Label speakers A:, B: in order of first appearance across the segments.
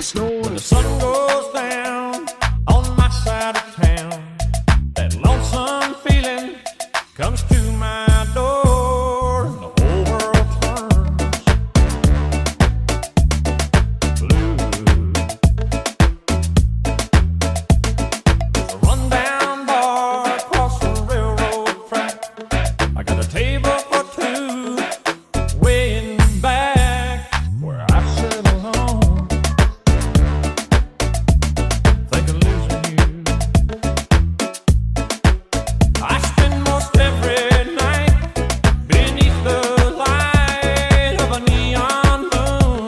A: When the sun goes down on my side of town, that lonesome feeling comes to my door, and the whole world turns blue. There's a rundown bar across the railroad track. I got a table for two way in back where I sit alone, thinking losing you. I spend most every night beneath the light of a neon moon.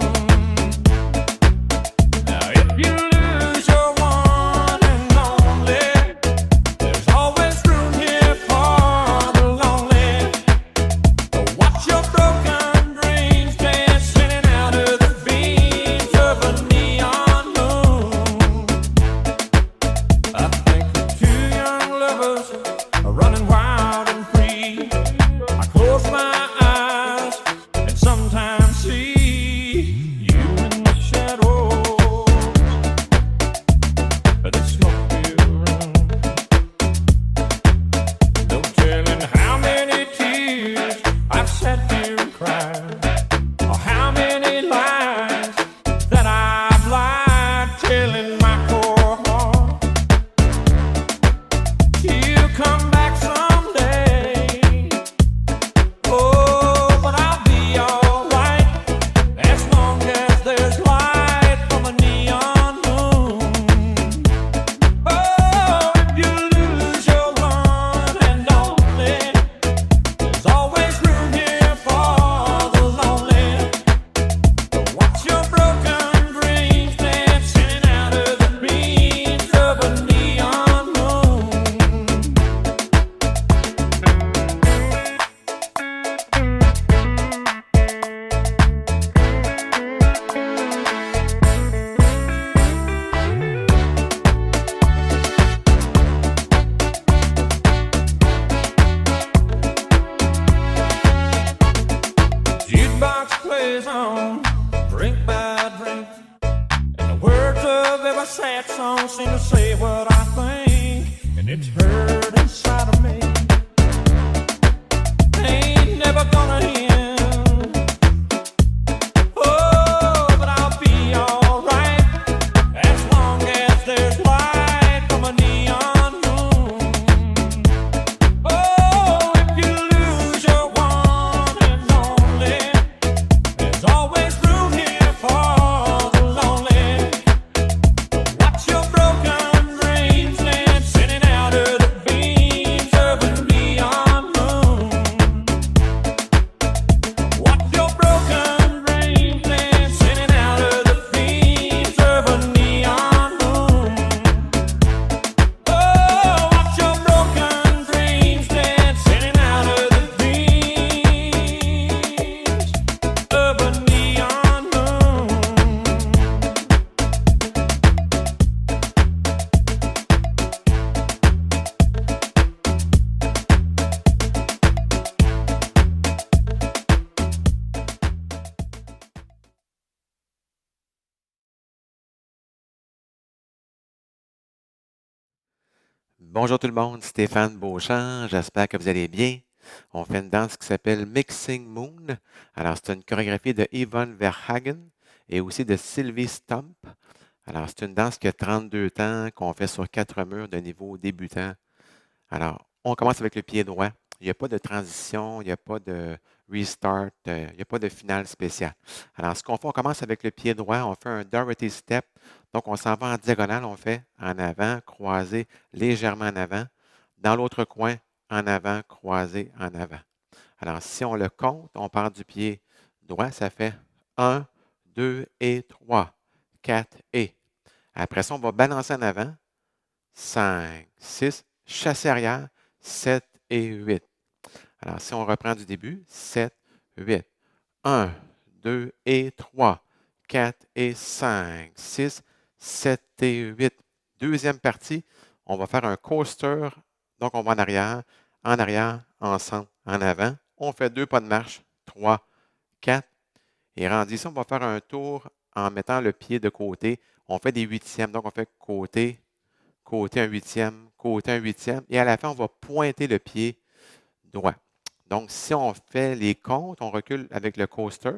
A: Now if you lose your one and only, there's always room here for the lonely. Watch your broken dreams dancing out of the beams of a neon moon. I think of two young lovers running wild and free. I close my eyes and sometimes see you in the shadows of this smoke-filled room. No telling how many tears I've sat here and cried, or how many lies that I've lied, telling my poor heart you'll come back someday. Oh, but I'll be alright as long as there's light from a neon moon. Oh, if you lose your one and only, there's always room here for the lonely. Watch your broken dreams dancing out of the beams of a neon moon. Jukebox plays on, drink by drink, and the words of every sad song seem to say what I think, and it's heard inside of me. Ain't never gonna end. Oh, but I'll be alright as long as there's light from a neon moon. Oh, if you lose your one and only, there's always room here for the lonely. Watch your broken dreams dancing out of the beams of a neon moon. Watch your broken dreams dancing out of the beams of a neon moon. Oh, watch your broken dreams dancing out of the beams of a neon moon.
B: Bonjour tout le monde, Stéphane Beauchamp, j'espère que vous allez bien. On fait une danse qui s'appelle Mixing Moon. Alors, c'est une chorégraphie de Yvonne Verhagen et aussi de Sylvie Stump. Alors, c'est une danse qui a 32 temps, qu'on fait sur 4 murs de niveau débutant. Alors, on commence avec le pied droit. Il n'y a pas de transition, il n'y a pas de restart, il n'y a pas de finale spéciale. Alors, ce qu'on fait, on commence avec le pied droit, on fait un Dorothy Step. Donc, on s'en va en diagonale, on fait en avant, croisé, légèrement en avant. Dans l'autre coin, en avant, croisé, en avant. Alors, si on le compte, on part du pied droit, ça fait 1, 2 et 3, 4 et. Après ça, on va balancer en avant, 5, 6, chasser arrière, 7 et 8. Alors, si on reprend du début, 7, 8. 1, 2 et 3, 4 et 5, 6, 7 et 8. Deuxième partie, on va faire un coaster. Donc, on va en arrière, ensemble, en avant. On fait 2 pas de marche, 3, 4. Et rendu ici, on va faire un tour en mettant le pied de côté, on fait des huitièmes. Donc, on fait côté, côté, un huitième, côté, un huitième. Et à la fin, on va pointer le pied droit. Donc, si on fait les comptes, on recule avec le coaster,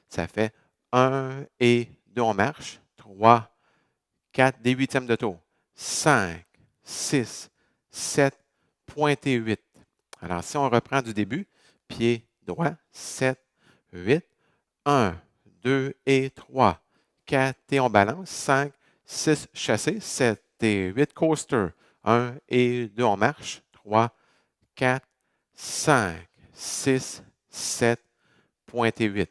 B: ça fait 1 et 2, on marche, 3, 4, des huitièmes de tour, 5, 6, 7, pointé 8. Alors, si on reprend du début, pied droit, 7, 8, 1, 2 et 3, 4 et on balance, 5, 6, chassé, 7 et 8, coaster, 1 et 2, on marche, 3, 4, 5, 6, 7, pointé 8.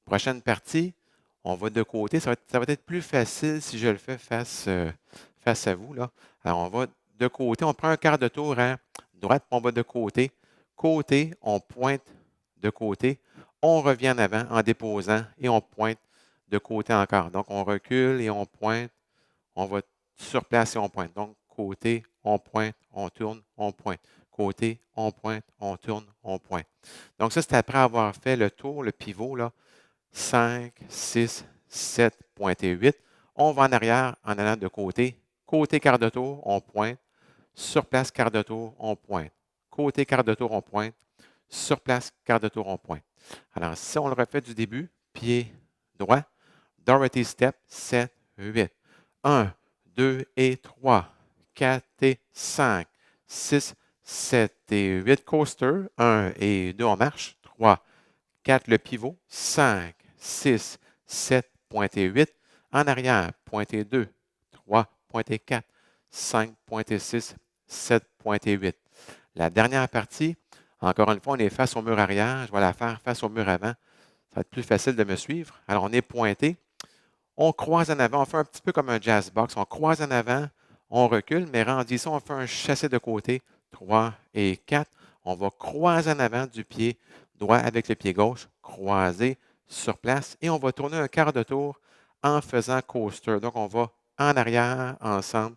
B: Prochaine partie, on va de côté. Ça va être plus facile si je le fais face à vous, là. Alors, on va de côté. On prend un quart de tour à droite, puis on va de côté. Côté, on pointe de côté. On revient en avant en déposant et on pointe de côté encore. Donc, on recule et on pointe. On va sur place et on pointe. Donc, côté, on pointe, on tourne, on pointe. Côté, on pointe, on tourne, on pointe. Donc, ça, c'est après avoir fait le tour, le pivot, là. 5, 6, 7, pointé 8. On va en arrière en allant de côté. Côté quart de tour, on pointe. Sur place, quart de tour, on pointe. Côté quart de tour, on pointe. Sur place, quart de tour, on pointe. Alors, si on le refait du début, pied droit, Dorothy Step, 7, 8. 1, 2 et 3, 4 et 5, 6, 7 et 8, coaster, 1 et 2, on marche, 3, 4, le pivot, 5, 6, 7, pointé 8, en arrière, pointé 2, 3, pointé 4, 5, pointé 6, 7, pointé 8. La dernière partie, encore une fois, on est face au mur arrière, je vais la faire face au mur avant, ça va être plus facile de me suivre. Alors, on est pointé, on croise en avant, on fait un petit peu comme un jazz box, on croise en avant, on recule, mais rendu ici, on fait un chassé de côté, 3 et 4, on va croiser en avant du pied droit avec le pied gauche, croiser sur place et on va tourner un quart de tour en faisant coaster. Donc, on va en arrière, ensemble,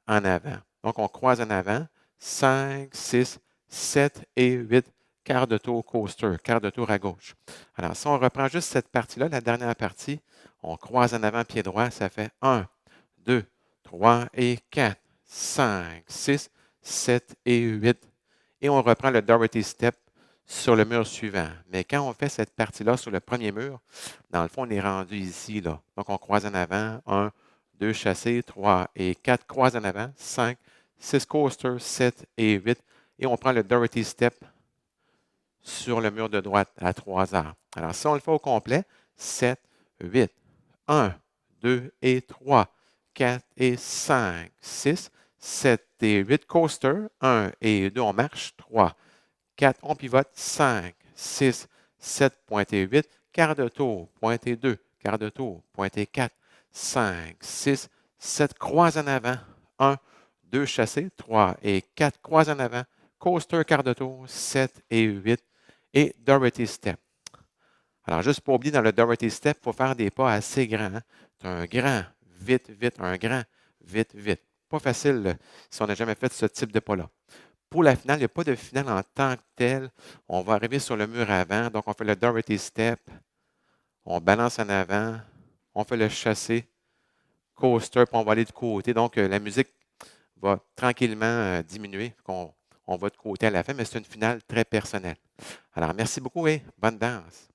B: en avant. Donc, on croise en avant, 5, 6, 7 et 8, quart de tour coaster, quart de tour à gauche. Alors, si on reprend juste cette partie-là, la dernière partie, on croise en avant, pied droit, ça fait 1, 2, 3 et 4, 5, 6, 7 et 8. Et on reprend le Dorothy Step sur le mur suivant. Mais quand on fait cette partie-là sur le premier mur, dans le fond, on est rendu ici, là. Donc, on croise en avant, 1, 2 chassés, 3 et 4 croises en avant, 5, 6 coasters, 7 et 8. Et on prend le Dorothy Step sur le mur de droite à 3 heures. Alors, si on le fait au complet, 7, 8, 1, 2 et 3, 4 et 5, 6, 7 et 8 coaster, 1 et 2, on marche, 3, 4, on pivote, 5, 6, 7, pointé 8, quart de tour, pointé 2, quart de tour, pointé 4, 5, 6, 7, croise en avant, 1, 2 chassés, 3 et 4 croise en avant, coaster, quart de tour, 7 et 8, et Dorothy Step. Alors, juste pour oublier, dans le Dorothy Step, il faut faire des pas assez grands. Hein? Un grand, vite, vite, un grand, vite, vite. Pas facile si on n'a jamais fait ce type de pas-là. Pour la finale, il n'y a pas de finale en tant que telle. On va arriver sur le mur avant. Donc, on fait le Dorothy Step. On balance en avant. On fait le chassé, coaster, puis on va aller de côté. Donc, la musique va tranquillement diminuer. On va de côté à la fin, mais c'est une finale très personnelle. Alors, merci beaucoup et bonne danse.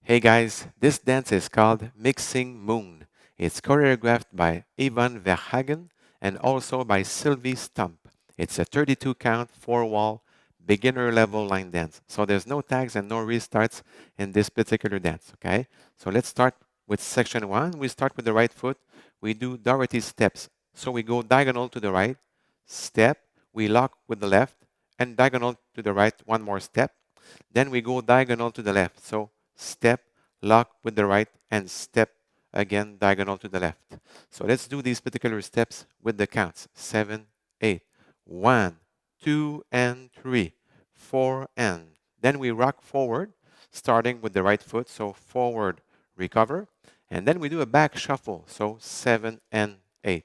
B: Hey guys, this dance is called Mixing Moon. It's choreographed by Ivan Verhagen and also by Sylvie Stump. It's a 32 count, 4-wall, beginner level line dance. So there's no tags and no restarts in this particular dance, okay? So let's start with section 1. We start with the right foot. We do Dorothy steps. So we go diagonal to the right, step, we lock with the left, and diagonal to the right, one more step. Then we go diagonal to the left. So step, lock with the right, and step again diagonal to the left. So let's do these particular steps with the counts. 7, 8. 1, 2, and 3. 4, and. Then we rock forward, starting with the right foot. So forward, recover. And then we do a back shuffle. So 7 and 8.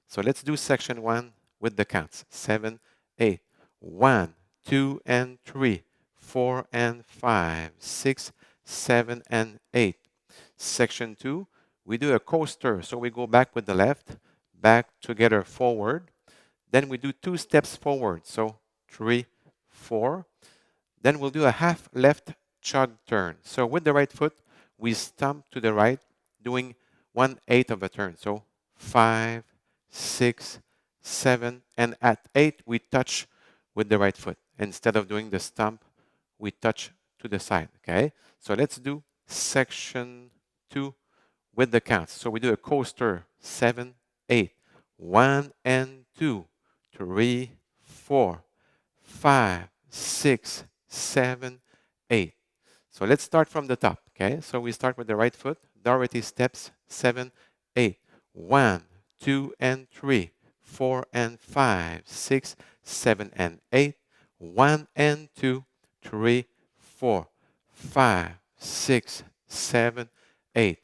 B: So let's do section 1 with the counts. 7, 8. 1, 2, and 3. 4 and 5, 6, 7 and 8. Section 2, we do a coaster. So we go back with the left, back together forward. Then we do 2 steps forward. So 3, 4. Then we'll do a half left chug turn. So with the right foot, we stomp to the right, doing 1/8 of a turn. So 5, 6, 7, and at 8, we touch with the right foot. Instead of doing the stomp, we touch to the side, okay? So let's do section 2 with the counts. So we do a coaster, 7, 8, 1 and 2, 3, 4, 5, 6, 7, 8. So let's start from the top, okay? So we start with the right foot, Dorothy steps, 7, 8, 1, 2 and 3, 4 and 5, 6, 7 and 8, 1 and 2, 3, 4, 5, 6, 7, 8.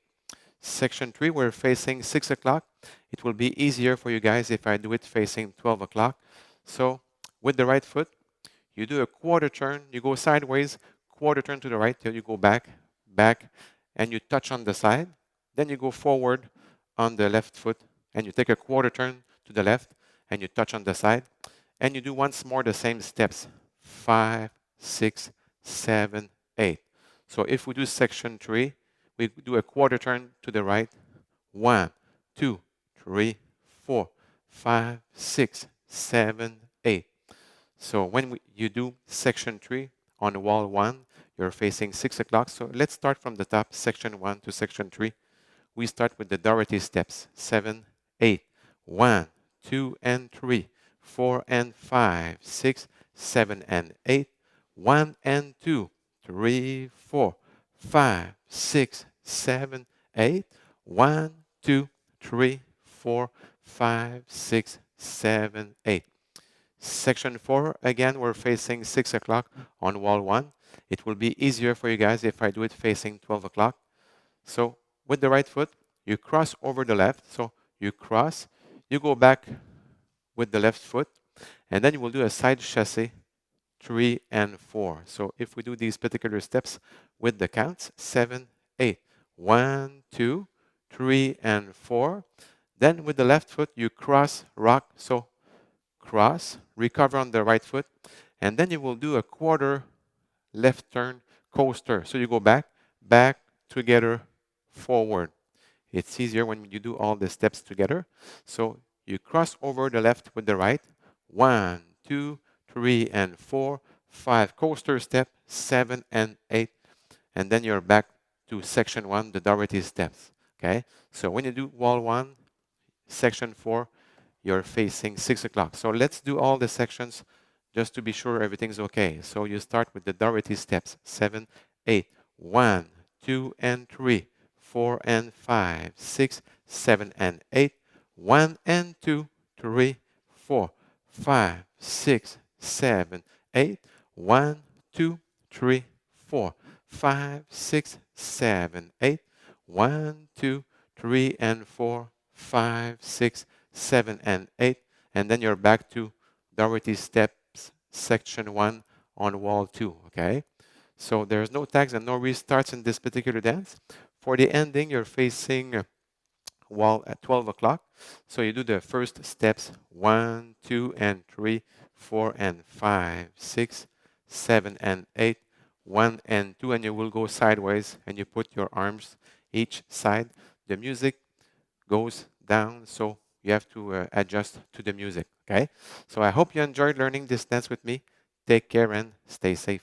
B: Section 3, we're facing 6 o'clock. It will be easier for you guys if I do it facing 12 o'clock. So with the right foot, you do a quarter turn, you go sideways, quarter turn to the right till you go back, back, and you touch on the side. Then you go forward on the left foot, and you take a quarter turn to the left, and you touch on the side. And you do once more the same steps, 5, 6, 7, 8. So if we do section 3, we do a quarter turn to the right, 1, 2, 3, 4, 5, 6, 7, 8. So when you do section 3 on wall 1, you're facing 6 o'clock. So let's start from the top, section 1 to section 3. We start with the Dorothy steps, 7, 8, 1, 2 and 3, 4 and 5, 6, 7 and 8, 1 and 2, 3, 4, 5, 6, 7, 8, 1, 2, 3, 4, 5, 6, 7, 8. Section 4, again, we're facing 6 o'clock on wall 1. It will be easier for you guys if I do it facing 12 o'clock. So with the right foot, you cross over the left. So you cross, you go back with the left foot, and then you will do a side chassé, 3 and 4. So if we do these particular steps with the counts, 7, 8, 1, 2, 3 and 4. Then with the left foot, you cross, rock. So cross, recover on the right foot, and then you will do a quarter left turn coaster. So you go back, back, together, forward. It's easier when you do all the steps together. So you cross over the left with the right. 1, 2, 3 and 4, 5 coaster step, 7 and 8, and then you're back to section 1, the Dorothy steps. Okay, so when you do wall 1, section 4, you're facing 6 o'clock. So let's do all the sections just to be sure everything's okay. So you start with the Dorothy steps, 7, 8, 1, 2 and 3, 4 and 5, 6, 7 and 8, 1 and 2, 3, 4, 5, 6, 7, 8, 1, 2, 3, 4, 5, 6, 7, 8, 1, 2, 3 and 4, 5, 6, 7 and 8, and then you're back to Dorothy steps, section 1 on wall 2, okay? So there's no tags and no restarts in this particular dance. For the ending, you're facing wall at 12 o'clock. So you do the first steps, 1, 2 and 3, 4 and 5, 6, 7 and 8, 1 and 2, and you will go sideways and you put your arms each side. The music goes down, so you have to adjust to the music, okay? So I hope you enjoyed learning this dance with me. Take care and stay safe.